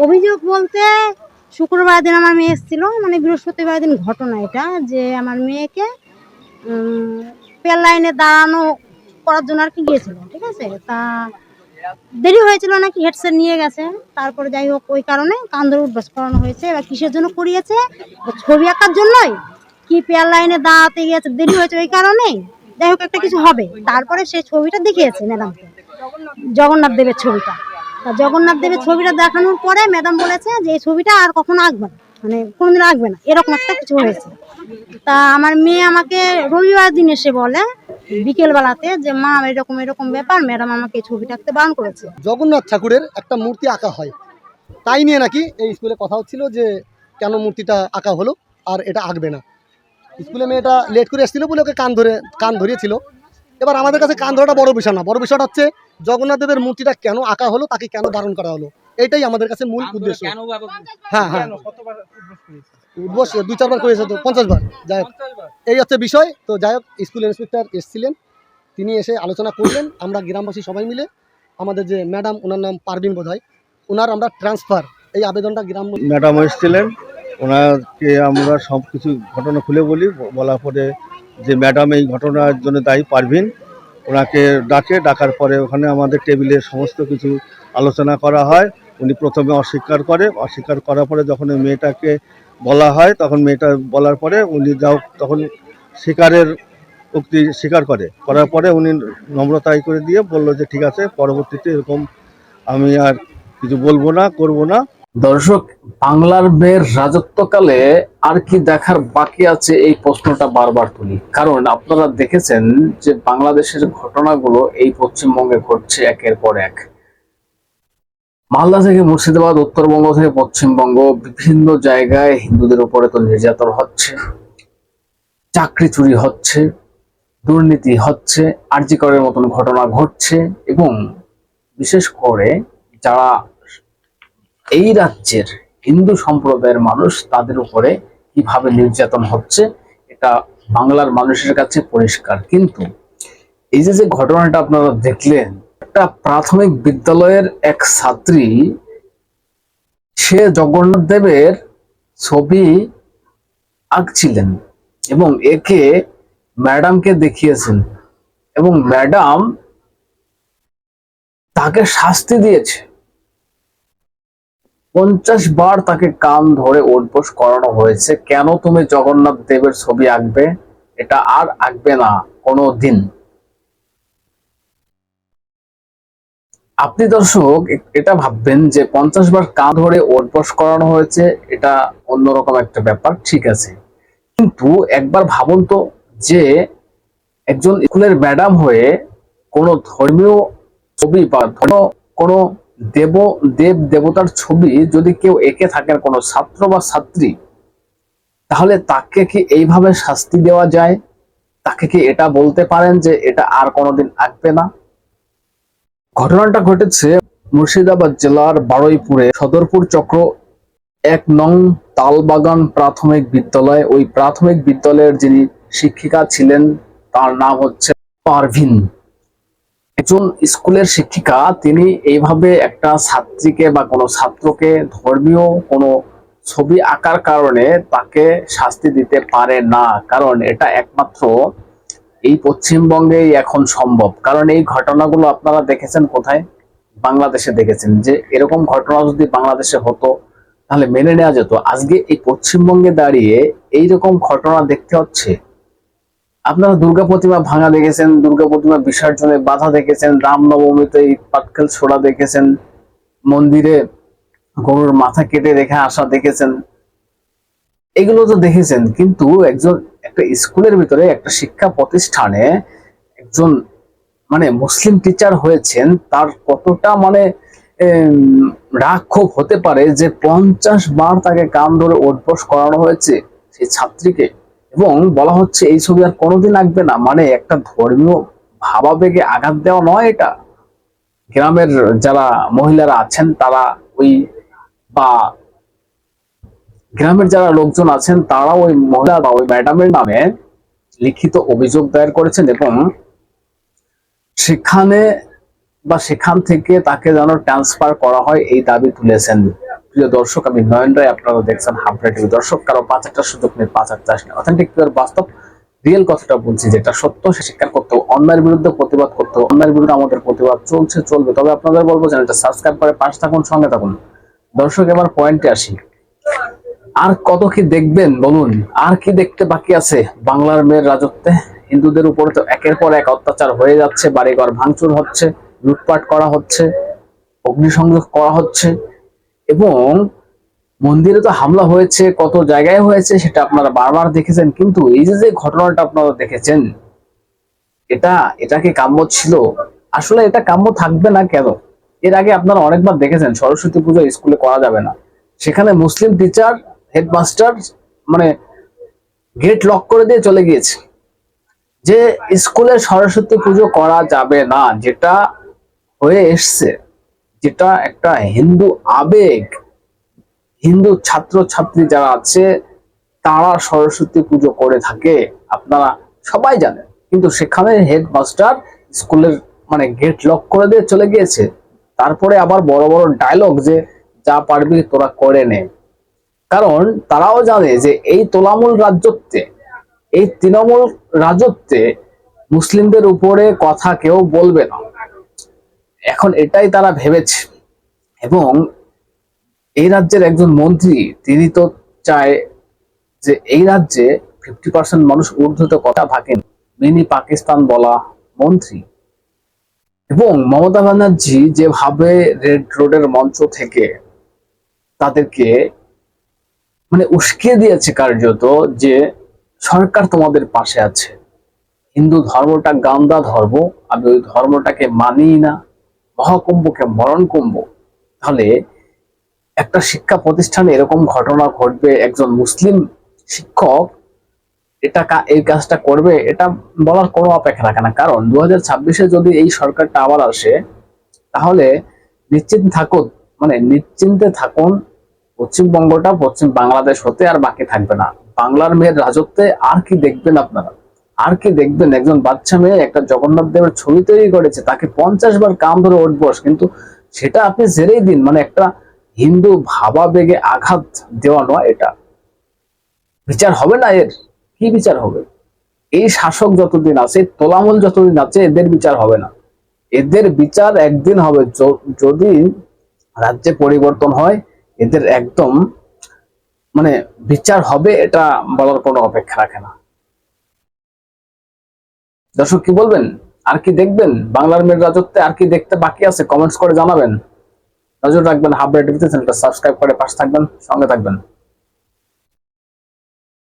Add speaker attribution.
Speaker 1: অভিযোগ বলতে শুক্রবার দিন আমার মেয়ে এসেছিল, মানে বৃহস্পতিবার দিন ঘটনা এটা, যে আমার মেয়েকে পেল লাইনে দাঁড়ানো করার জন্য আর কি গিয়েছিল, ঠিক আছে। তা দেরি হয়েছিল নাকি, হেডসেট নিয়ে গেছে। তারপরে যাই হোক ওই কারণে কান ধরে উঠবাস করানো হয়েছে। এবার কিসের জন্য করিয়েছে, ছবি আঁকার জন্যই কি পেয়ার লাইনে দাঁড়াতে গিয়েছে, দেরি হয়েছে ওই কারণেই। যাই হোক একটা কিছু হবে। তারপরে সেই ছবিটা দেখিয়েছে ম্যাডামকে, জগন্নাথ দেবের ছবিটা। তা জগন্নাথ দেবের ছবিটা দেখানোর পরে ম্যাডাম বলেছে যে এই ছবিটা আর কখনো আঁকবে না, মানে কোনোদিন আঁকবে না, এরকম একটা কিছু হয়েছে। তা আমার মেয়ে আমাকে রবিবার দিন এসে বলে বিকেল বেলাতে যে মা এরকম এরকম ব্যাপার, ম্যাডাম আমাকে এই ছবিটা আঁকতে বারণ করেছে।
Speaker 2: জগন্নাথ ঠাকুরের একটা মূর্তি আঁকা হয়, তাই নিয়ে নাকি এই স্কুলে কথা হচ্ছিল যে কেন মূর্তিটা আঁকা হলো আর এটা আঁকবে না। স্কুলে মেয়েটা লেট করে এসেছিল বলে ওকে কান ধরিয়েছিল। এবার আমাদের কাছে কান ধরাটা বড় বিষয় না, বড় বিষয়টা হচ্ছে জগন্নাথ দেবের মূর্তিটা কেন আঁকা হলো, তাকে কেন বারণ করা হলো, এটাই আমাদের কাছে মূল উদ্দেশ্য। হ্যাঁ হ্যাঁ, উদ্বোস 2-4 বার করেছে, তো 50 বার। যাই হোক এই হচ্ছে বিষয়। তো যাই হোক স্কুল ইন্সপেক্টর এসেছিলেন, তিনি এসে আলোচনা করলেন। আমরা গ্রামবাসী সবাই মিলে আমাদের যে ম্যাডাম, ওনার নাম পারভিন বোধহয়, ওনার আমরা ট্রান্সফার এই আবেদনটা গ্রাম
Speaker 3: ম্যাডাম এসেছিলেন, ওনাকে আমরা সব কিছু ঘটনা খুলে বলি। বলার পরে যে ম্যাডাম এই ঘটনার জন্য দায়ী পারভিন, ওনাকে ডাকার পরে ওখানে আমাদের টেবিলে সমস্ত কিছু আলোচনা করা হয়। উনি প্রথমে অস্বীকার করার পরে যখন ওই মেয়েটাকে বলা হয়, তখন মেয়েটা বলার পরে উনি তখন স্বীকারের উক্তি স্বীকার করার পরে উনি নম্রতাই করে দিয়ে বললো যে ঠিক আছে, পরবর্তীতে এরকম আমি আর কিছু বলবো না, করবো না।
Speaker 4: দর্শক, বাংলার মেয়ের রাজত্বকালে আর কি দেখার বাকি আছে, এই প্রশ্নটা বারবার তুলি। কারণ আপনারা দেখেছেন যে বাংলাদেশের ঘটনাগুলো এই পশ্চিমবঙ্গে ঘটছে একের পর এক। মালদা থেকে মুর্শিদাবাদ, উত্তরবঙ্গ থেকে পশ্চিমবঙ্গ, বিভিন্ন জায়গায় হিন্দুদের উপরে তো নির্যাতন হচ্ছে, চাকরি চুরি হচ্ছে, দুর্নীতি হচ্ছে, আরজি করের মতন ঘটনা ঘটছে। এবং বিশেষ করে যারা এই রাজ্যের হিন্দু সম্প্রদায়ের মানুষ, তাদের উপরে কিভাবে নির্যাতন হচ্ছে এটা বাংলার মানুষের কাছে পরিষ্কার। কিন্তু এই যে ঘটনাটা আপনারা দেখলেন, একটা প্রাথমিক বিদ্যালয়ের এক ছাত্রী, সে জগন্নাথ দেবের ছবি আঁকছিলেন এবং একে ম্যাডামকে দেখিয়েছেন এবং ম্যাডাম তাকে শাস্তি দিয়েছে। 50 বার তাকে কান ধরে উঠবোস করানো হয়েছে, কেন তুমি জগন্নাথ দেবের ছবি আঁকবে, এটা আর আঁকবে না কোনো দিন। আপনি দর্শক এটা ভাববেন যে 50 বার কান ধরে উঠবোস করানো হয়েছে, এটা অন্যরকম একটা ব্যাপার, ঠিক আছে। কিন্তু একবার ভাবুন তো, যে একজন স্কুলের ম্যাডাম হয়ে কোনো ধর্মীয় ছবি বা কোনো দেবতার ছবি যদি কেউ এঁকে থাকেন, কোনো ছাত্র বা ছাত্রী, তাহলে তাকে কি এইভাবে শাস্তি দেওয়া যায়? তাকে কি এটা বলতে পারেন যে এটা আর কোনোদিন আঁকবে না? ঘটনাটা ঘটেছে মুর্শিদাবাদ জেলার বারুইপুরে সদরপুর চক্র 1 নং তালবাগান প্রাথমিক বিদ্যালয়। ওই প্রাথমিক বিদ্যালয়ের যিনি শিক্ষিকা ছিলেন, তার নাম হচ্ছে পারভিন। একজন স্কুলের শিক্ষিকা, তিনি এইভাবে একটা ছাত্রীকে বা কোনো ছাত্রকে ধর্মীয় কোনো ছবি আঁকার কারণে তাকে শাস্তি দিতে পারে না। কারণ এটা একমাত্র এই পশ্চিমবঙ্গেই এখন সম্ভব। কারণ এই ঘটনাগুলো আপনারা দেখেছেন কোথায়? বাংলাদেশে দেখেছেন। যে এরকম ঘটনা যদি বাংলাদেশে হতো তাহলে মেনে নেওয়া যেত। আজকে এই পশ্চিমবঙ্গে দাঁড়িয়ে এইরকম ঘটনা দেখতে হচ্ছে। আপনারা দুর্গা প্রতিমা ভাঙা দেখেছেন, দুর্গা প্রতিমা বিসর্জনে বাধা দেখেছেন, রামনবমীতে ইট পাটকেল ছোড়া দেখেছেন, মন্দিরে গরুর মাথা কেটে রেখে আসা দেখেছেন, এগুলো তো দেখেছেন। কিন্তু একটা স্কুলের ভিতরে, একটা শিক্ষা প্রতিষ্ঠানে একজন মুসলিম টিচার হয়েছেন, তার কতটা রাগ ক্ষোভ হতে পারে যে 50 বার তাকে কান ধরে উঠবোস করানো হয়েছে সেই ছাত্রীকে, এবং বলা হচ্ছে এই ছবি আর কোনোদিন আঁকবে না। একটা ধর্মীয় ভাবাবেগে আঘাত দেওয়া নয় এটা। গ্রামের যারা মহিলারা আছেন, তারা বা গ্রামের যারা লোকজন আছেন, তারা ওই মহিলা বা ওই ম্যাডামের নামে লিখিত অভিযোগ দায়ের করেছেন এবং সেখান থেকে তাকে যেন ট্রান্সফার করা হয় এই দাবি তুলেছেন। প্রিয় দর্শক, আমি নয়ন রায়, আপনারা দেখছেন হাবড়া টিভি। দর্শক, কারো 5 টার সুযোগ নেই, 5 চাষ নেই। অথেন্টিক পিওর বাস্তব রিয়েল কথাটা বলছি, যেটা সত্য সে স্বীকার করতে হবে, অন্যায়ের বিরুদ্ধে প্রতিবাদ করতে হবে। অন্যায়ের বিরুদ্ধে আমাদের প্রতিবাদ চলছে, চলবে। তবে আপনাদের বলবো চ্যানেলটা সাবস্ক্রাইব করে পাশে থাকুন, সঙ্গে থাকুন। দর্শক, এবার পয়েন্টে আসি। আর কত কি দেখবেন বলুন? আর কি দেখতে বাকি আছে বাংলার মেয়ের রাজত্বে? হিন্দুদের উপরে তো একের পর এক অত্যাচার হয়ে যাচ্ছে, বাড়িঘর ভাঙচুর হচ্ছে, লুটপাট করা হচ্ছে, অগ্নিসংযোগ করা হচ্ছে, এবং মন্দিরে তো হামলা হয়েছে, কত জায়গায় হয়েছে, সেটা আপনারা বারবার দেখেছেন। কিন্তু এই যে ঘটনাটা আপনারা দেখেছেন, এটা কি কাম্য ছিল? আসলে এটা কাম্য থাকবে না কেন? এর আগে আপনারা অনেকবার দেখেছেন সরস্বতী পুজো স্কুলে করা যাবে না, সেখানে মুসলিম টিচার, হেডমাস্টার মানে গেট লক করে দিয়ে চলে গিয়েছে যে স্কুলে সরস্বতী পুজো করা যাবে না। যেটা হয়ে এসছে, যেটা একটা হিন্দু আবেগ, হিন্দু ছাত্র ছাত্রী যারা আছে তারা সরস্বতী পুজো করে থাকে, আপনারা সবাই জানেন। কিন্তু সেখানে হেডমাস্টার স্কুলের মানে গেট লক করে দিয়ে চলে গিয়েছে। তারপরে আবার বড় বড় ডায়লগ যে যা পারবি তোরা করে নে। কারণ তারাও জানে যে এই তোলামূল রাজত্বে, এই তৃণমূল রাজত্বে মুসলিমদের উপরে কথা কেউ বলবে না। এখন এটাই তারা ভেবেছে। এবং এই রাজ্যের একজন মন্ত্রী, তিনি তো চায় যে এই রাজ্যে 50% মানুষ ঊর্ধ্বত কথা থাকেন, মিনি পাকিস্তান বলা মন্ত্রী। এবং মমতা ব্যানার্জি যেভাবে রেড রোডের মঞ্চ থেকে তাদেরকে মানে উস্কে দিয়েছে কার্যত, যে সরকার তোমাদের পাশে আছে, হিন্দু ধর্মটা গান্দা ধর্ম, আমি ওই ধর্মটাকে মানি না, মহাকুম্ভকে মরণ কুম্ভ। তাহলে একটা শিক্ষা প্রতিষ্ঠানে এরকম ঘটনা ঘটবে, একজন মুসলিম শিক্ষক এই কাজটা করবে, এটা বলার কোনো অপেক্ষা রাখে না। কারণ 2026-এ যদি এই সরকারটা আবার আসে, তাহলে নিশ্চিন্তে থাকুন, পশ্চিমবঙ্গটা পশ্চিম বাংলাদেশ হতে আর বাকি থাকবে না। বাংলার মেয়ের রাজত্বে আর কি দেখবেন আপনারা? আর কি দেখবেন? একজন বাচ্চা মেয়ে একটা জগন্নাথ দেবের ছবি তৈরি করেছে, তাকে 50 বার কান ধরে উঠবস, কিন্তু সেটা আপনি ছেড়েই দিন। মানে একটা হিন্দু ভাবাবেগে আঘাত দেওয়া নয় এটা। বিচার হবে না এর? কি বিচার হবে? এই শাসক যতদিন আছে, তোলামূল যতদিন আছে, এদের বিচার হবে না। এদের বিচার একদিন হবে, যদি রাজ্যে পরিবর্তন হয়, এদের একদম মানে বিচার হবে, এটা বলার কোনো অপেক্ষা রাখে না। দর্শক, কি বলবেন? আর কি দেখবেন বাংলার মেয়ের রাজত্বে? আর কি দেখতে বাকি আছে? কমেন্টস করে জানাবেন। নজর রাখবেন হাবড়া টিভিতে, চ্যানেলটা সাবস্ক্রাইব করে পাশে থাকবেন, সঙ্গে থাকবেন।